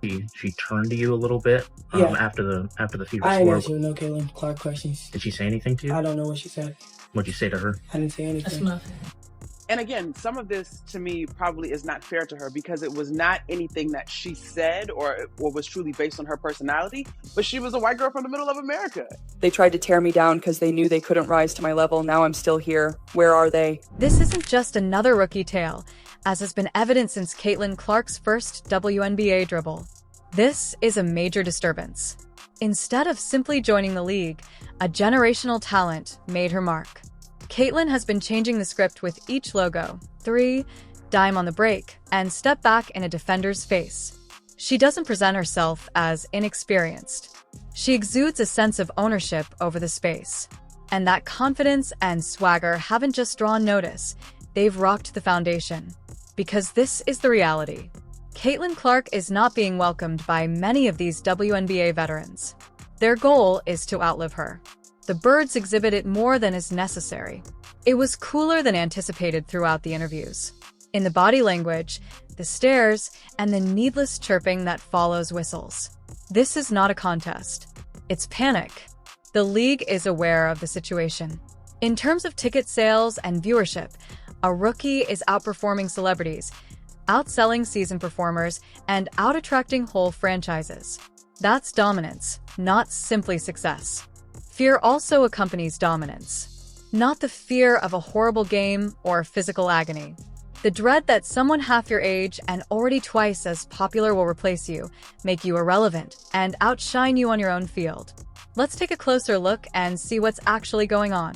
she turned to you a little bit Yeah. after the FIBA I ain't score. answering no Caitlin Clark questions. Did she say anything to you? I don't know what she said. What'd you say to her? I didn't say anything. And again, some of this to me probably is not fair to her because it was not anything that she said or was truly based on her personality, but she was a white girl from the middle of America. They tried to tear me down because they knew they couldn't rise to my level. Now I'm still here. Where are they? This isn't just another rookie tale, as has been evident since Caitlin Clark's first WNBA dribble. This is a major disturbance. Instead of simply joining the league, a generational talent made her mark. Caitlin has been changing the script with each logo: 3, dime on the break, and step back in a defender's face. She doesn't present herself as inexperienced. She exudes a sense of ownership over the space. And that confidence and swagger haven't just drawn notice, they've rocked the foundation. Because this is the reality. Caitlin Clark is not being welcomed by many of these WNBA veterans. Their goal is to outlive her. The birds exhibit it more than is necessary. It was cooler than anticipated throughout the interviews. In the body language, the stares, and the needless chirping that follows whistles. This is not a contest. It's panic. The league is aware of the situation. In terms of ticket sales and viewership, a rookie is outperforming celebrities, outselling seasoned performers, and out-attracting whole franchises. That's dominance, not simply success. Fear also accompanies dominance. Not the fear of a horrible game or physical agony. The dread that someone half your age and already twice as popular will replace you, make you irrelevant, and outshine you on your own field. Let's take a closer look and see what's actually going on.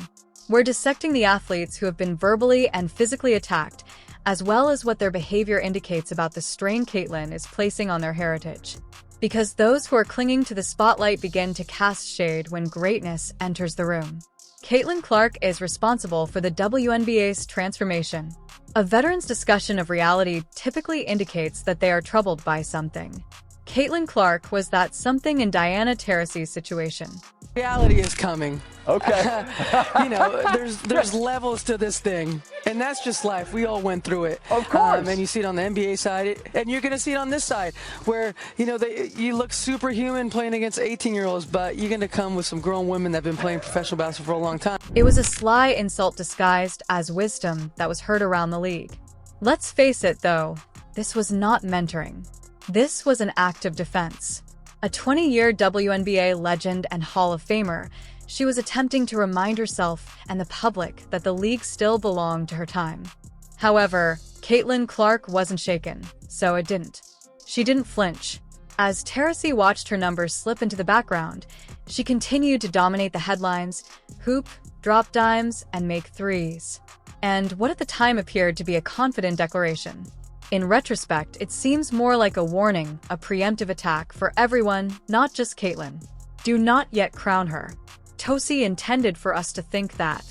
We're dissecting the athletes who have been verbally and physically attacked, as well as what their behavior indicates about the strain Caitlin is placing on their heritage. Because those who are clinging to the spotlight begin to cast shade when greatness enters the room. Caitlin Clark is responsible for the WNBA's transformation. A veteran's discussion of reality typically indicates that they are troubled by something. Caitlin Clark was that something in Diana Taurasi's situation. Reality is coming. Okay. There's levels to this thing, and that's just life. We all went through it. Of course. And you see it on the NBA side, and you're going to see it on this side, where, you look superhuman playing against 18-year-olds, but you're going to come with some grown women that have been playing professional basketball for a long time. It was a sly insult disguised as wisdom that was heard around the league. Let's face it, though, this was not mentoring. This was an act of defense. A 20-year WNBA legend and Hall of Famer, she was attempting to remind herself and the public that the league still belonged to her time. However, Caitlin Clark wasn't shaken, so it didn't. She didn't flinch. As Taurasi watched her numbers slip into the background, she continued to dominate the headlines, hoop, drop dimes, and make threes. And what at the time appeared to be a confident declaration. In retrospect, it seems more like a warning, a preemptive attack for everyone, not just Caitlin. Do not yet crown her. Tosi intended for us to think that.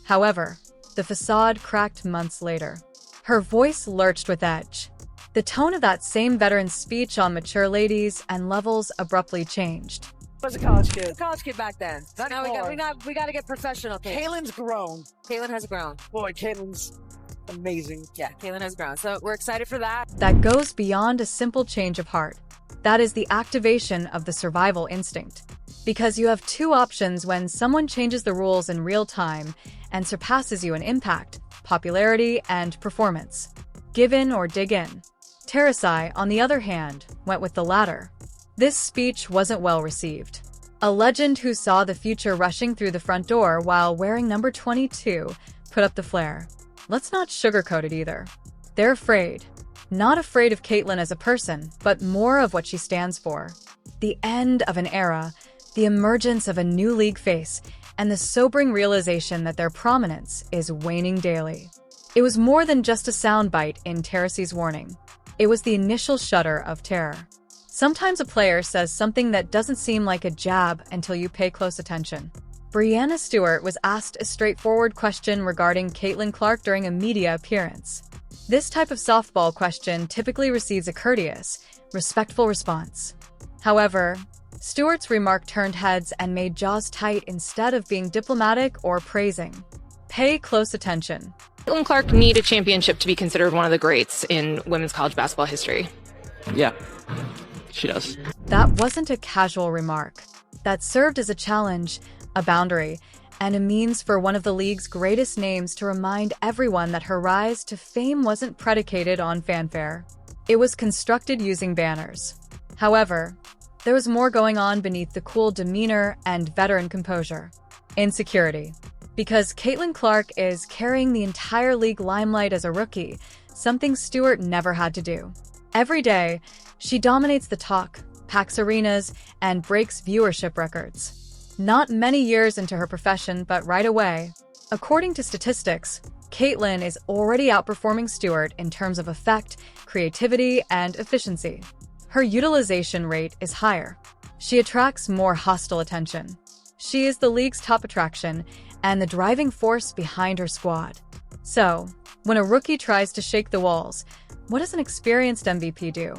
However, the facade cracked months later. Her voice lurched with edge. The tone of that same veteran's speech on mature ladies and levels abruptly changed. I was a college kid. College kid back then. So Not now anymore. we got to get professional. Caitlin's grown. Caitlin has grown. Boy, Caitlin's amazing. Yeah, Caitlin has grown. So we're excited for that. That goes beyond a simple change of heart. That is the activation of the survival instinct. Because you have two options when someone changes the rules in real time and surpasses you in impact, popularity, and performance. Give in or dig in. Taurasi, on the other hand, went with the latter. This speech wasn't well received. A legend who saw the future rushing through the front door while wearing number 22 put up the flare. Let's not sugarcoat it either. They're afraid. Not afraid of Caitlin as a person, but more of what she stands for. The end of an era, the emergence of a new league face, and the sobering realization that their prominence is waning daily. It was more than just a soundbite in Taurasi's warning. It was the initial shudder of terror. Sometimes a player says something that doesn't seem like a jab until you pay close attention. Breanna Stewart was asked a straightforward question regarding Caitlin Clark during a media appearance. This type of softball question typically receives a courteous, respectful response. However, Stewart's remark turned heads and made jaws tight instead of being diplomatic or praising. Pay close attention. Caitlin Clark need a championship to be considered one of the greats in women's college basketball history. Yeah. She does. That wasn't a casual remark. That served as a challenge, a boundary, and a means for one of the league's greatest names to remind everyone that her rise to fame wasn't predicated on fanfare. It was constructed using banners. However, there was more going on beneath the cool demeanor and veteran composure. Insecurity. Because Caitlin Clark is carrying the entire league limelight as a rookie, something Stewart never had to do. Every day, she dominates the talk, packs arenas, and breaks viewership records. Not many years into her profession, but right away. According to statistics, Caitlin is already outperforming Stewart in terms of effect, creativity, and efficiency. Her utilization rate is higher. She attracts more hostile attention. She is the league's top attraction and the driving force behind her squad. So, when a rookie tries to shake the walls, what does an experienced MVP do?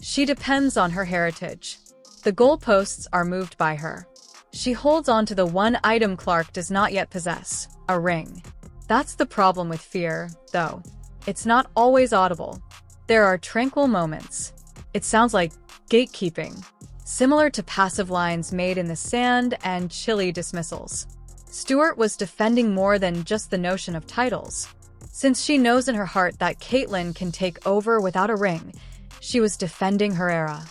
She depends on her heritage. The goalposts are moved by her. She holds on to the one item Clark does not yet possess, a ring. That's the problem with fear, though. It's not always audible. There are tranquil moments. It sounds like gatekeeping, similar to passive lines made in the sand and chilly dismissals. Stewart was defending more than just the notion of titles. Since she knows in her heart that Caitlin can take over without a ring, she was defending her era.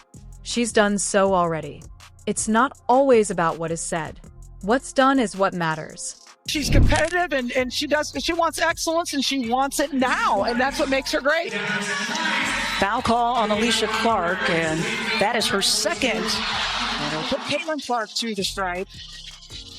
She's done so already. It's not always about what is said. What's done is what matters. She's competitive and she wants excellence and she wants it now, and that's what makes her great. Foul call on Alicia Clark, and that is her second. And it'll put Caitlin Clark to the stripe.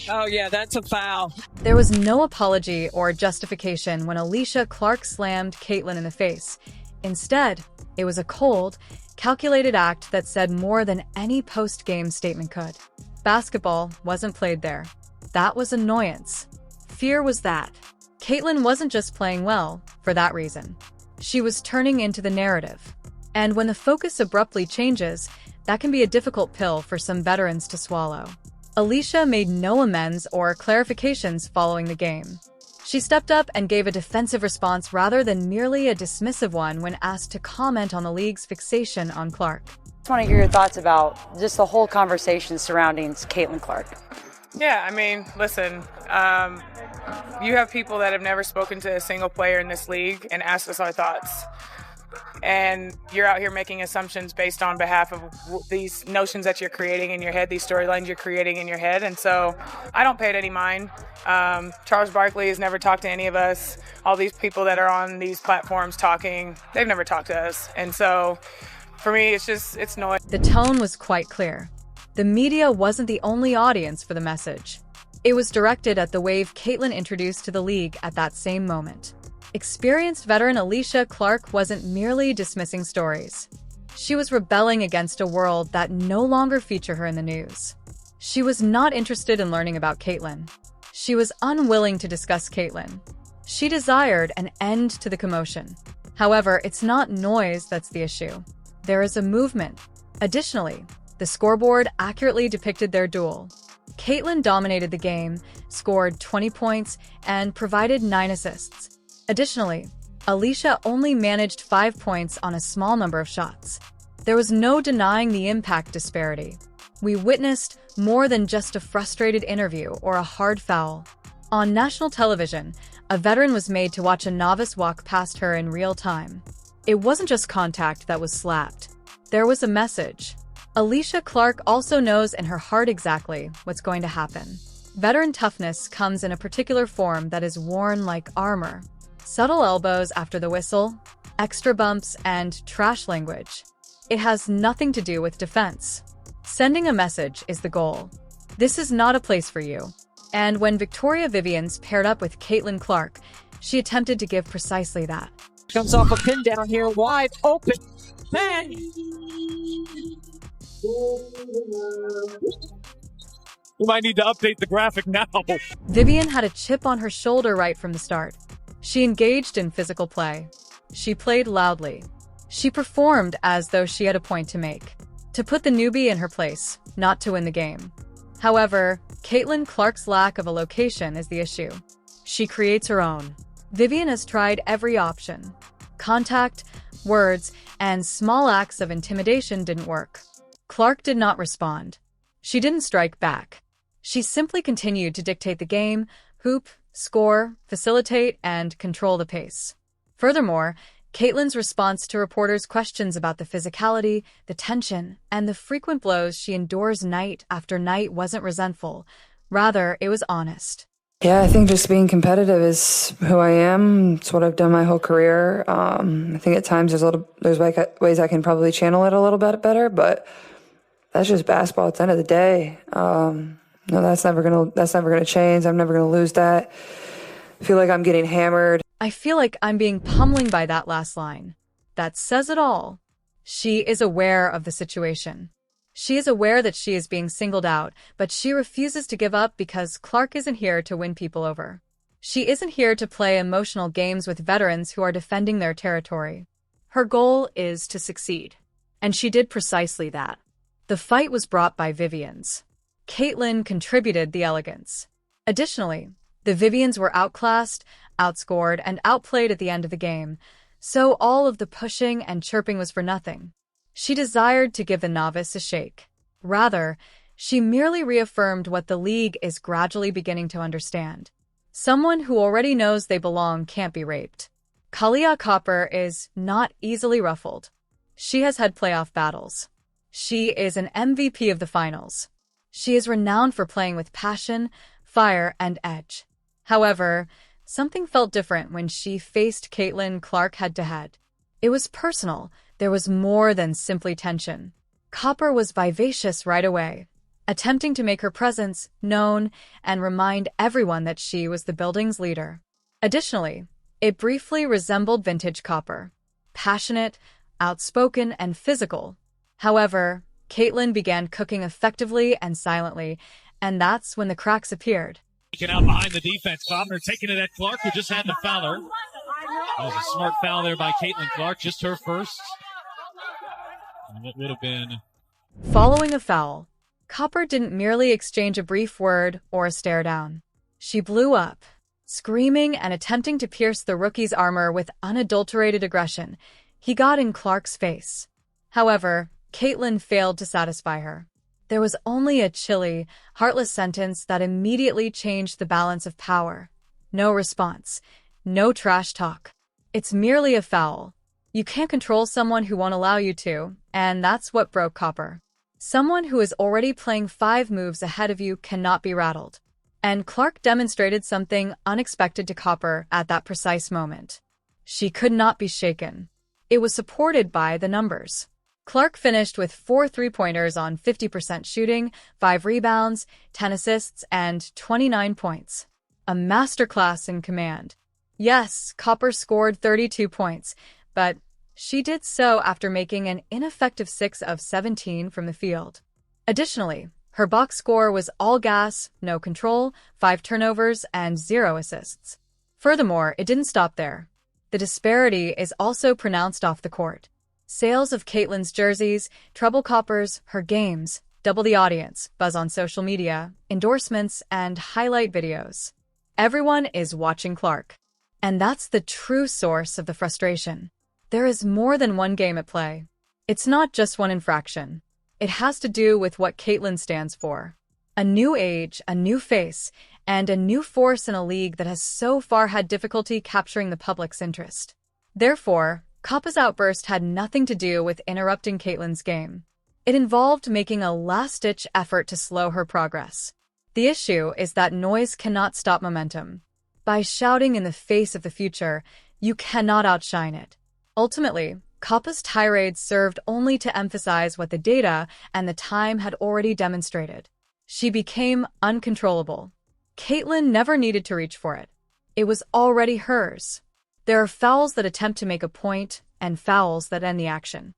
Oh yeah, that's a foul. There was no apology or justification when Alicia Clark slammed Caitlin in the face. Instead, it was a cold, calculated act that said more than any post-game statement could. Basketball wasn't played there. That was annoyance. Fear was that. Caitlin wasn't just playing well for that reason. She was turning into the narrative. And when the focus abruptly changes, that can be a difficult pill for some veterans to swallow. Alicia made no amends or clarifications following the game. She stepped up and gave a defensive response rather than merely a dismissive one when asked to comment on the league's fixation on Clark. I just want to hear your thoughts about just the whole conversation surrounding Caitlin Clark. Yeah, I mean, listen, you have people that have never spoken to a single player in this league and asked us our thoughts. And you're out here making assumptions based on behalf of these notions that you're creating in your head, these storylines you're creating in your head. And so I don't pay it any mind. Charles Barkley has never talked to any of us. All these people that are on these platforms talking, they've never talked to us. And so for me, it's noise. The tone was quite clear. The media wasn't the only audience for the message. It was directed at the wave Caitlin introduced to the league at that same moment. Experienced veteran Alicia Clark wasn't merely dismissing stories. She was rebelling against a world that no longer featured her in the news. She was not interested in learning about Caitlin. She was unwilling to discuss Caitlin. She desired an end to the commotion. However, it's not noise that's the issue. There is a movement. Additionally, the scoreboard accurately depicted their duel. Caitlin dominated the game, scored 20 points, and provided 9 assists. Additionally, Alicia only managed 5 points on a small number of shots. There was no denying the impact disparity. We witnessed more than just a frustrated interview or a hard foul. On national television, a veteran was made to watch a novice walk past her in real time. It wasn't just contact that was slapped. There was a message. Alicia Clark also knows in her heart exactly what's going to happen. Veteran toughness comes in a particular form that is worn like armor. Subtle elbows after the whistle, extra bumps, and trash language. It has nothing to do with defense. Sending a message is the goal. This is not a place for you. And when Victoria Vivians paired up with Caitlin Clark, she attempted to give precisely that. Comes off a pin down here, wide open. Bang! We might need to update the graphic now. Vivian had a chip on her shoulder right from the start. She engaged in physical play. She played loudly. She performed as though she had a point to make. To put the newbie in her place, not to win the game. However, Caitlin Clark's lack of a location is the issue. She creates her own. Vivian has tried every option. Contact, words, and small acts of intimidation didn't work. Clark did not respond. She didn't strike back. She simply continued to dictate the game, hoop, score, facilitate, and control the pace. Furthermore, Caitlin's response to reporters' questions about the physicality, the tension, and the frequent blows she endures night after night wasn't resentful. Rather, it was honest. Yeah, I think just being competitive is who I am. It's what I've done my whole career. I think at times there's ways I can probably channel it a little bit better, but that's just basketball at the end of the day. No, that's never gonna change. I'm never gonna lose that. I feel like I'm getting hammered. I feel like I'm being pummeling by that last line. That says it all. She is aware of the situation. She is aware that she is being singled out, but she refuses to give up because Clark isn't here to win people over. She isn't here to play emotional games with veterans who are defending their territory. Her goal is to succeed. And she did precisely that. The fight was brought by Vivians. Caitlin contributed the elegance. Additionally, the Vivians were outclassed, outscored, and outplayed at the end of the game, so all of the pushing and chirping was for nothing. She desired to give the novice a shake. Rather, she merely reaffirmed what the league is gradually beginning to understand. Someone who already knows they belong can't be raped. Kahleah Copper is not easily ruffled. She has had playoff battles. She is an MVP of the finals. She is renowned for playing with passion, fire, and edge. However, something felt different when she faced Caitlin Clark head-to-head. It was personal. There was more than simply tension. Copper was vivacious right away, attempting to make her presence known and remind everyone that she was the building's leader. Additionally, it briefly resembled vintage Copper. Passionate, outspoken, and physical. However, Caitlin began cooking effectively and silently, and that's when the cracks appeared. Taken out behind the defense. Copper taking it at Clark, who just had to foul her. That was a smart foul there by Caitlin Clark, just her first. And it would have been... Following a foul, Copper didn't merely exchange a brief word or a stare down. She blew up, screaming and attempting to pierce the rookie's armor with unadulterated aggression. He got in Clark's face. However, Caitlin failed to satisfy her. There was only a chilly, heartless sentence that immediately changed the balance of power. No response. No trash talk. It's merely a foul. You can't control someone who won't allow you to, and that's what broke Copper. Someone who is already playing 5 moves ahead of you cannot be rattled. And Clark demonstrated something unexpected to Copper at that precise moment. She could not be shaken. It was supported by the numbers. Clark finished with 4 3-pointers on 50% shooting, 5 rebounds, 10 assists, and 29 points. A masterclass in command. Yes, Copper scored 32 points, but she did so after making an ineffective 6 of 17 from the field. Additionally, her box score was all gas, no control, 5 turnovers, and 0 assists. Furthermore, it didn't stop there. The disparity is also pronounced off the court. Sales of Caitlin's jerseys, treble Coppers, her games, double the audience, buzz on social media, endorsements, and highlight videos. Everyone is watching Clark. And that's the true source of the frustration. There is more than one game at play. It's not just one infraction. It has to do with what Caitlin stands for. A new age, a new face, and a new force in a league that has so far had difficulty capturing the public's interest. Therefore, Coppa's outburst had nothing to do with interrupting Caitlin's game. It involved making a last-ditch effort to slow her progress. The issue is that noise cannot stop momentum. By shouting in the face of the future, you cannot outshine it. Ultimately, Coppa's tirade served only to emphasize what the data and the time had already demonstrated. She became uncontrollable. Caitlin never needed to reach for it. It was already hers. There are fouls that attempt to make a point and fouls that end the action.